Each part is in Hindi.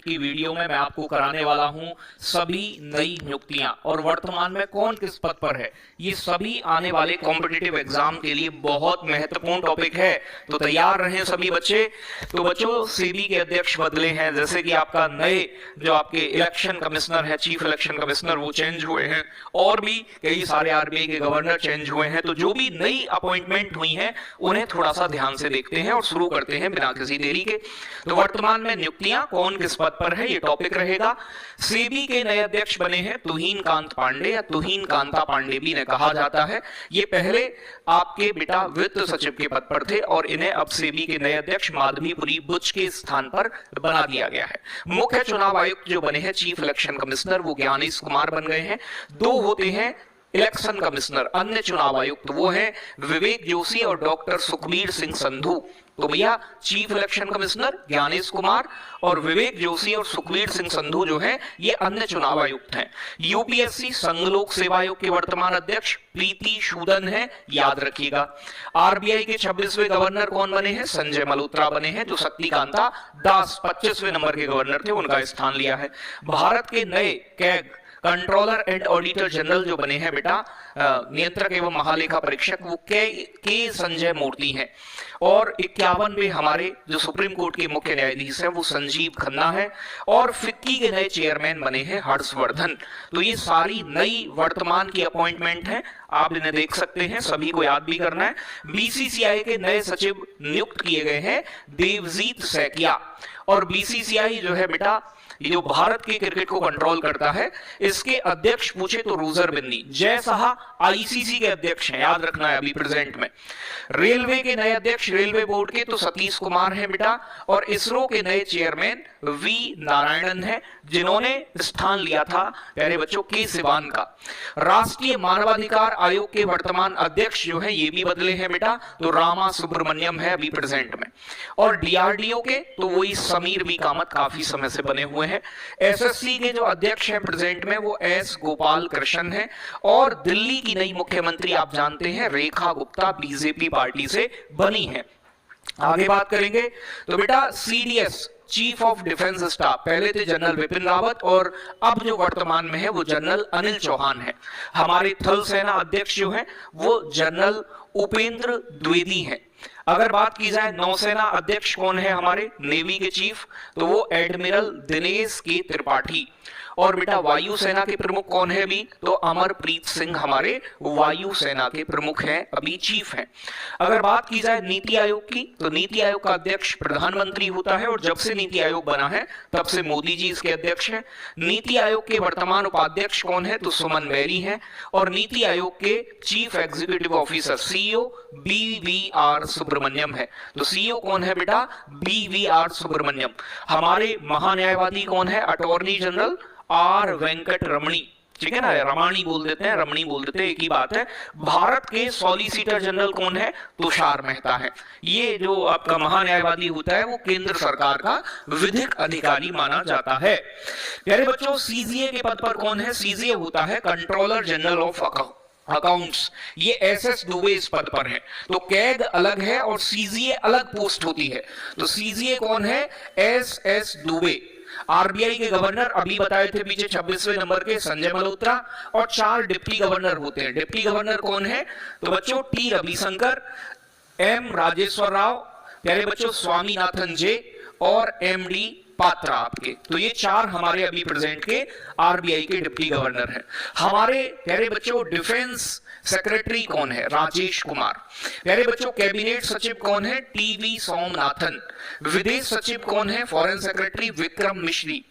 की वीडियो में मैं आपको कराने वाला हूं सभी नई नियुक्तियां और वर्तमान में कौन किस पद पर है। ये सभी आने वाले कॉम्पिटिटिव एग्जाम के लिए बहुत महत्वपूर्ण टॉपिक है, तो तैयार रहें सभी बच्चे। तो बच्चों, सेबी के अध्यक्ष बदले हैं, जैसे कि आपका नए जो आपके इलेक्शन कमिश्नर है, चीफ इलेक्शन कमिश्नर, वो चेंज हुए हैं और भी कई सारे आरबीआई के गवर्नर चेंज हुए हैं। तो जो भी नई अपॉइंटमेंट हुई है उन्हें थोड़ा सा ध्यान से देखते हैं और शुरू करते हैं बिना किसी देरी के। तो वर्तमान में नियुक्तियां कौन किस पद पर है, ये टॉपिक रहेगा। सेबी के नए अध्यक्ष बने हैं तुहिन कांत पांडे या तुहिन कांता पांडे भी इन्हें कहा जाता है। ये पहले आपके बेटा वित्त सचिव के पद पर थे और इन्हें अब सेबी के नए अध्यक्ष माधवीपुरी बुच के स्थान पर बना दिया गया है। मुख्य चुनाव आयुक्त जो बने हैं चीफ इलेक्शन कमिश्नर, वो ज्ञानेश कुमार बन गए हैं। दो होते हैं इलेक्शन कमिश्नर, अन्य चुनाव आयुक्त, वो हैं विवेक जोशी और डॉक्टर सुखबीर सिंह संधू। तो भैया chief election commissioner Gyanesh Kumar और विवेक जोशी और सुखबीर सिंह संधू जो हैं ये अन्य चुनाव आयुक्त हैं। यूपीएससी संघ लोक सेवा आयोग के वर्तमान अध्यक्ष प्रीति सूदन है, याद रखिएगा। आरबीआई के 26वें गवर्नर कौन बने हैं? संजय मल्होत्रा बने हैं, जो शक्तिकांता दास 25वें नंबर के गवर्नर थे, उनका स्थान लिया है। भारत के नए CAG controller and auditor general जो बने हैं बेटा, नियंत्रक एवं महालेखा परीक्षक, वो के संजय मूर्ति हैं। और 51वें हमारे जो सुप्रीम कोर्ट के मुख्य न्यायाधीश हैं वो संजीव खन्ना है। और फिक्की के नए चेयरमैन बने हैं हर्षवर्धन। तो ये सारी नई वर्तमान की अपॉइंटमेंट है, आप इन्हें देख सकते हैं, सभी को याद भी करना है। बीसीसीआई के नए सचिव नियुक्त किए गए हैं देवजीत सैकिया। और बीसीसीआई जो है बेटा, ये जो भारत के क्रिकेट को कंट्रोल करता है, इसके अध्यक्ष पूछे तो रूजर बिन्नी। जय साहा आईसीसी के अध्यक्ष हैं, याद रखना है अभी प्रेजेंट में। रेलवे के नए अध्यक्ष रेलवे बोर्ड के तो सतीश कुमार हैं बेटा। और इसरो के नए चेयरमैन वी नारायणन है, जिन्होंने स्थान लिया था प्यारे बच्चों के सिवान का। राष्ट्रीय मानवाधिकार आयोग के वर्तमान अध्यक्ष जो है ये भी बदले हैं बेटा, तो रामा सुब्रमण्यम है अभी प्रेजेंट में। और डीआरडीओ के तो वही समीर बी कामत काफी समय से बने हुए हैं। एसएससी के जो अध्यक्ष हैं प्रेजेंट में वो एस गोपाल कृष्ण है। और दिल्ली की नई मुख्यमंत्री आप जानते हैं रेखा गुप्ता बीजेपी पार्टी से बनी है। आगे बात करेंगे तो बेटा CDS chief of defence staff पहले थे जनरल विपिन रावत और अब जो वर्तमान में है वो जनरल अनिल चौहान है। हमारे थल सेना अध्यक्ष जो है वो जनरल उपेंद्र द्विवेदी है। अगर बात की जाए नौसेना अध्यक्ष कौन है हमारे नेवी के चीफ, तो वो एडमिरल दिनेश के त्रिपाठी। और बेटा वायुसेना के प्रमुख कौन है अभी, तो अमरप्रीत सिंह हमारे वायुसेना के प्रमुख हैं, अभी चीफ हैं। अगर बात की जाए नीति आयोग की, तो नीति आयोग का अध्यक्ष प्रधानमंत्री होता है और जब से नीति आयोग बना है तब से मोदी जी इसके अध्यक्ष हैं। नीति आयोग के वर्तमान उपाध्यक्ष कौन है, तो सुमन बेरी हैं। और नीति आयोग के chief executive officer CEO BVR Subrahmanyam है। तो सीईओ कौन है बेटा, बीवीआर सुब्रमण्यम। हमारे महान्यायवादी कौन है, अटॉर्नी जनरल आर वेंकट रमणी, ठीक है ना, रमाणी बोल देते हैं, रमणी बोल देते हैं, एक ही बात है। भारत के सॉलिसिटर जनरल कौन है, तुषार मेहता है। ये जो आपका महान्यायवादी होता है वो केंद्र सरकार का विधिक अधिकारी माना जाता है। प्यारे बच्चों, सीजीए के पद पर कौन है, सीजीए होता है कंट्रोलर जनरल ऑफ अकाउंट्स। ये एसएस दुबे इस पद पर है। तो कैग अलग है और सीजीए अलग पोस्ट होती है। तो सीजीए कौन है, एसएस दुबे। आरबीआई के गवर्नर अभी बताए थे पीछे 26वें नंबर के संजय मल्होत्रा। और 4 डिप्टी गवर्नर होते हैं। डिप्टी गवर्नर कौन है, तो बच्चों टी रविशंकर, एम राजेश्वर राव, प्यारे बच्चों स्वामीनाथन जे और एमडी पात्रा आपके। तो ये 4 हमारे अभी प्रेजेंट के आरबीआई के डिप्टी गवर्नर हैं। हमारे प्यारे बच्चों डिफेंस सेक्रेटरी कौन है, राजेश कुमार। प्यारे बच्चों कैबिनेट सचिव कौन है, टीवी सोमनाथन। विदेश सचिव कौन है, फॉरेन सेक्रेटरी विक्रम मिश्री।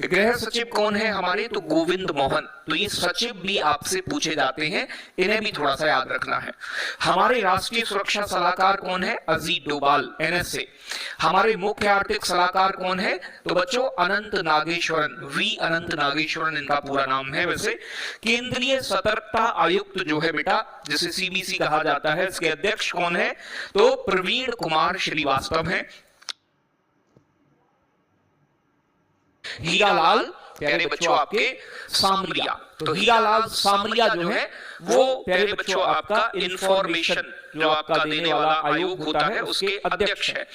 गृह सचिव कौन है हमारे, तो गोविंद मोहन। तो ये सचिव भी आपसे पूछे जाते हैं, इन्हें भी थोड़ा सा याद रखना है। हमारे राष्ट्रीय सुरक्षा सलाहकार कौन है, अजीत डोभाल एनएसए। हमारे मुख्य आर्थिक सलाहकार कौन है, तो बच्चों अनंत नागेश्वरन, वी अनंत नागेश्वरन इनका पूरा नाम है। वैसे केंद्रीय सतर्कता आयुक्त जो है बेटा, जिसे सीबीसी कहा जाता है, इसके अध्यक्ष कौन है, तो प्रवीण कुमार श्रीवास्तव है। हीरालाल प्यारे बच्चों आपके सामरिया। तो हीरालाल सामरिया जो है वो प्यारे बच्चों आपका इंफॉर्मेशन जो आपका देने वाला आयोग होता है उसके अध्यक्ष है।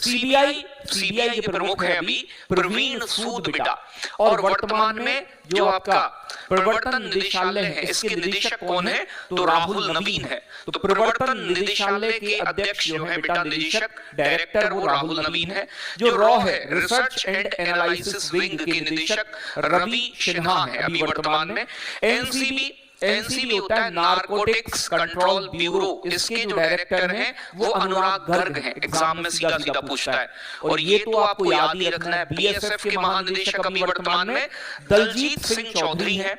सीबीआई के प्रमुख है अभी प्रवीण सूद बिटा, और वर्तमान में जो आपका प्रवर्तन निदेशालय है इसके निदेशक कौन है? तो राहुल नवीन है। तो प्रवर्तन निदेशालय के अध्यक्ष जो है बेटा निदेशक डायरेक्टर वो राहुल नवीन है। जो रॉ है रिसर्च एंड एनालिसिस विंग के निदेशक रवि सिन्हा है अभी वर्तमान में। एनसीबी होता है नारकोटिक्स कंट्रोल ब्यूरो, इसके जो डायरेक्टर हैं वो अनुराग गर्ग हैं। एग्जाम में सीधा सीधा पूछता है। और ये तो आपको याद ही रखना है, बीएसएफ के महानिदेशक अभी वर्तमान में दलजीत सिंह चौधरी हैं।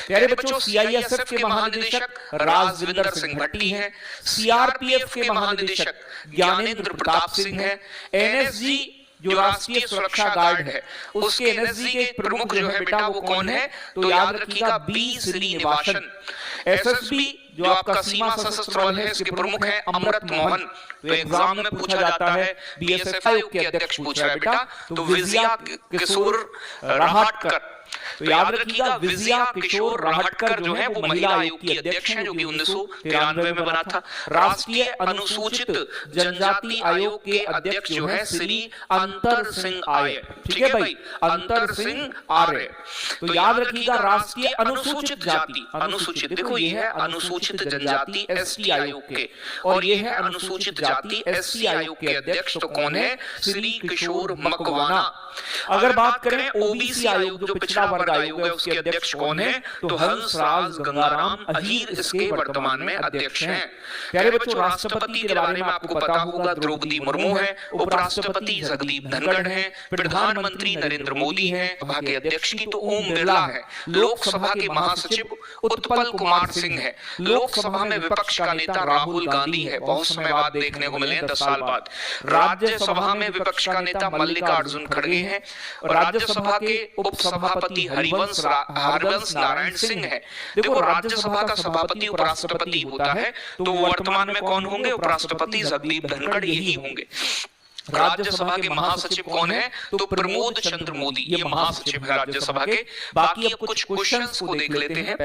प्यारे बच्चों सीआईएसएफ के महानिदेशक राजविंदर सिंह भट्टी हैं। सीआरपीएफ के महानिदेशक ज्ञानेंद्र प्रताप सिंह हैं। एनएसजी जो राष्ट्रीय सुरक्षा गार्ड है उसके एनएसजी के प्रमुख जो है बेटा वो कौन है? तो याद रखिएगा बी श्रीनिवासन। एसएसबी जो आपका सीमा सशस्त्र बल है इसके प्रमुख है अमृत मोहन। तो एग्जाम में पूछा जाता है, बीएसएफ आयोग के अध्यक्ष पूछ रहा है बेटा, तो विजया किशोर राहटकर। तो याद रखिएगा विजया किशोर राहटकर जो है वो महिला आयोग की अध्यक्ष हैं, जो कि 1993 में बना था। राष्ट्रीय अनुसूचित जनजाति आयोग के अध्यक्ष जो है श्री अंतर सिंह आर्य। ठीक है भाई, अंतर सिंह आर्य। तो याद रखिएगा राष्ट्रीय अनुसूचित जाति, अनुसूचित देखो ये है अनुसूचित जनजाति एसटी आयोग के, और ये है अनुसूचित जाति एससी आयोग के अध्यक्ष तो कौन है? श्री किशोर मकवाना। अगर बात करें ओबीसी आयोग जो पिछड़ा वर्ग आयोग है उसके अध्यक्ष कौन है? तो हंसराज गंगाराम अहीर इसके वर्तमान में अध्यक्ष हैं। प्यारे बच्चों राष्ट्रपति के बारे में आपको पता होगा, द्रौपदी मुर्मू है। उपराष्ट्रपति जगदीप धनखड़ हैं। प्रधानमंत्री नरेंद्र मोदी हैं। सभा के अध्यक्ष की तो ओम बिरला है। लोकसभा के महासचिव उत्पल कुमार सिंह है। लोकसभा में विपक्ष का नेता राहुल गांधी है, बहुत समय बाद देखने को मिले 10 साल बाद। राज्यसभा में विपक्ष का नेता मल्लिकार्जुन खड़गे हैं। राज्यसभा के उपसभापति हरिवंश नारायण सिंह है। देखो राज्यसभा का सभापति उपराष्ट्रपति होता है, तो वर्तमान में कौन होंगे? उपराष्ट्रपति जगदीप धनखड़ यही होंगे। राज्यसभा के महासचिव कौन है? तो प्रमोद चंद्र मोदी, ये महासचिव है राज्यसभा के। बाकी अब कुछ क्वेश्चंस को देख लेते हैं।